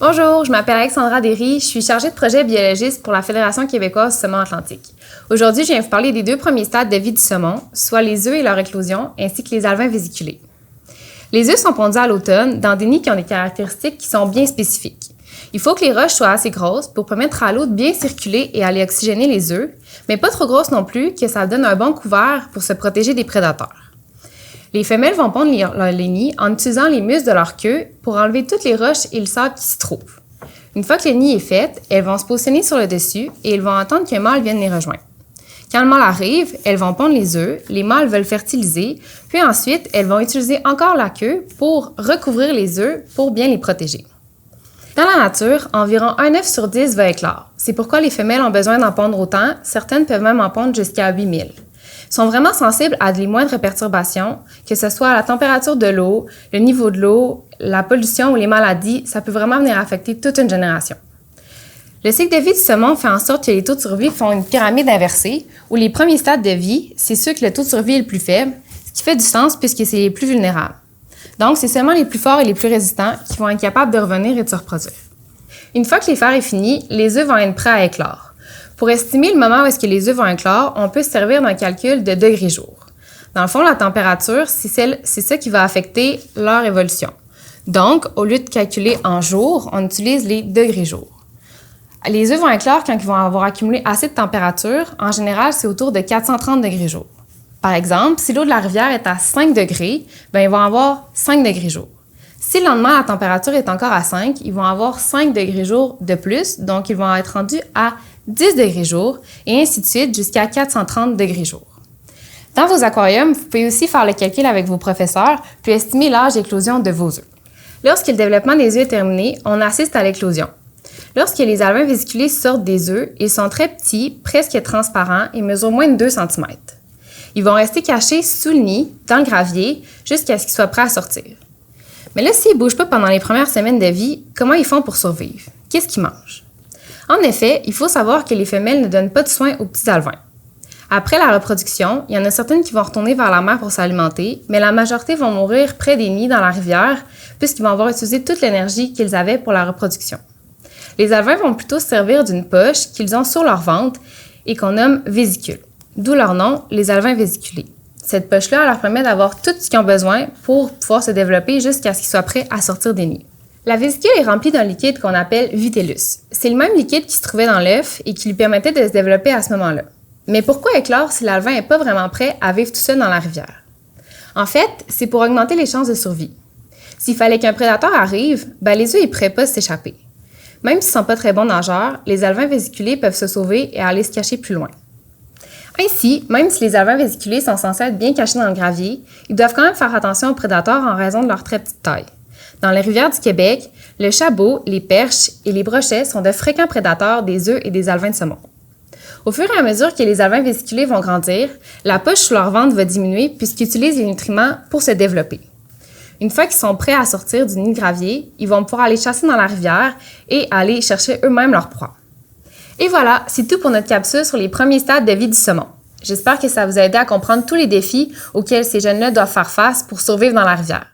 Bonjour, je m'appelle Alexandra Derry, je suis chargée de projet biologiste pour la Fédération québécoise du saumon atlantique. Aujourd'hui, je viens vous parler des deux premiers stades de vie du saumon, soit les œufs et leur éclosion, ainsi que les alevins vésiculés. Les œufs sont pondus à l'automne dans des nids qui ont des caractéristiques qui sont bien spécifiques. Il faut que les roches soient assez grosses pour permettre à l'eau de bien circuler et aller oxygéner les œufs, mais pas trop grosses non plus, que ça donne un bon couvert pour se protéger des prédateurs. Les femelles vont pondre les nids en utilisant les muscles de leur queue pour enlever toutes les roches et le sable qui s'y trouvent. Une fois que le nid est fait, elles vont se positionner sur le dessus et elles vont attendre qu'un mâle vienne les rejoindre. Quand le mâle arrive, elles vont pondre les œufs, les mâles veulent fertiliser, puis ensuite, elles vont utiliser encore la queue pour recouvrir les œufs pour bien les protéger. Dans la nature, environ un œuf sur 10 va éclore. C'est pourquoi les femelles ont besoin d'en pondre autant, certaines peuvent même en pondre jusqu'à 8000. Ils sont vraiment sensibles à les moindres perturbations, que ce soit la température de l'eau, le niveau de l'eau, la pollution ou les maladies, ça peut vraiment venir affecter toute une génération. Le cycle de vie du saumon fait en sorte que les taux de survie font une pyramide inversée, où les premiers stades de vie, c'est ceux que le taux de survie est le plus faible, ce qui fait du sens puisque c'est les plus vulnérables. Donc, c'est seulement les plus forts et les plus résistants qui vont être capables de revenir et de se reproduire. Une fois que l'hiver est fini, les œufs vont être prêts à éclore. Pour estimer le moment où est-ce que les œufs vont éclore, on peut se servir d'un calcul de degrés-jour. Dans le fond, la température, c'est ça qui va affecter leur évolution. Donc, au lieu de calculer en jours, on utilise les degrés-jour. Les œufs vont éclore quand ils vont avoir accumulé assez de température. En général, c'est autour de 430 degrés-jour. Par exemple, si l'eau de la rivière est à 5 degrés, ils vont avoir 5 degrés-jour. Si le lendemain, la température est encore à 5, ils vont avoir 5 degrés-jour de plus, donc ils vont être rendus à 10 degrés-jour et ainsi de suite jusqu'à 430 degrés-jour. Dans vos aquariums, vous pouvez aussi faire le calcul avec vos professeurs puis estimer l'âge d'éclosion de vos œufs. Lorsque le développement des œufs est terminé, on assiste à l'éclosion. Lorsque les alevins vésiculés sortent des œufs, ils sont très petits, presque transparents et mesurent moins de 2 cm. Ils vont rester cachés sous le nid, dans le gravier, jusqu'à ce qu'ils soient prêts à sortir. Mais là, s'ils ne bougent pas pendant les premières semaines de vie, comment ils font pour survivre? Qu'est-ce qu'ils mangent? En effet, il faut savoir que les femelles ne donnent pas de soins aux petits alevins. Après la reproduction, il y en a certaines qui vont retourner vers la mer pour s'alimenter, mais la majorité vont mourir près des nids dans la rivière, puisqu'ils vont avoir utilisé toute l'énergie qu'ils avaient pour la reproduction. Les alevins vont plutôt se servir d'une poche qu'ils ont sur leur ventre et qu'on nomme vésicule, d'où leur nom, les alevins vésiculés. Cette poche-là leur permet d'avoir tout ce qu'ils ont besoin pour pouvoir se développer jusqu'à ce qu'ils soient prêts à sortir des nids. La vésicule est remplie d'un liquide qu'on appelle vitellus. C'est le même liquide qui se trouvait dans l'œuf et qui lui permettait de se développer à ce moment-là. Mais pourquoi éclore si l'alevin n'est pas vraiment prêt à vivre tout seul dans la rivière? En fait, c'est pour augmenter les chances de survie. S'il fallait qu'un prédateur arrive, les œufs ne pourraient pas s'échapper. Même s'ils ne sont pas très bons nageurs, les alevins vésiculés peuvent se sauver et aller se cacher plus loin. Ainsi, même si les alevins vésiculés sont censés être bien cachés dans le gravier, ils doivent quand même faire attention aux prédateurs en raison de leur très petite taille. Dans les rivières du Québec, le chabot, les perches et les brochets sont de fréquents prédateurs des œufs et des alevins de saumon. Au fur et à mesure que les alevins vésiculés vont grandir, la poche sous leur ventre va diminuer puisqu'ils utilisent les nutriments pour se développer. Une fois qu'ils sont prêts à sortir du nid de gravier, ils vont pouvoir aller chasser dans la rivière et aller chercher eux-mêmes leur proie. Et voilà, c'est tout pour notre capsule sur les premiers stades de vie du saumon. J'espère que ça vous a aidé à comprendre tous les défis auxquels ces jeunes-là doivent faire face pour survivre dans la rivière.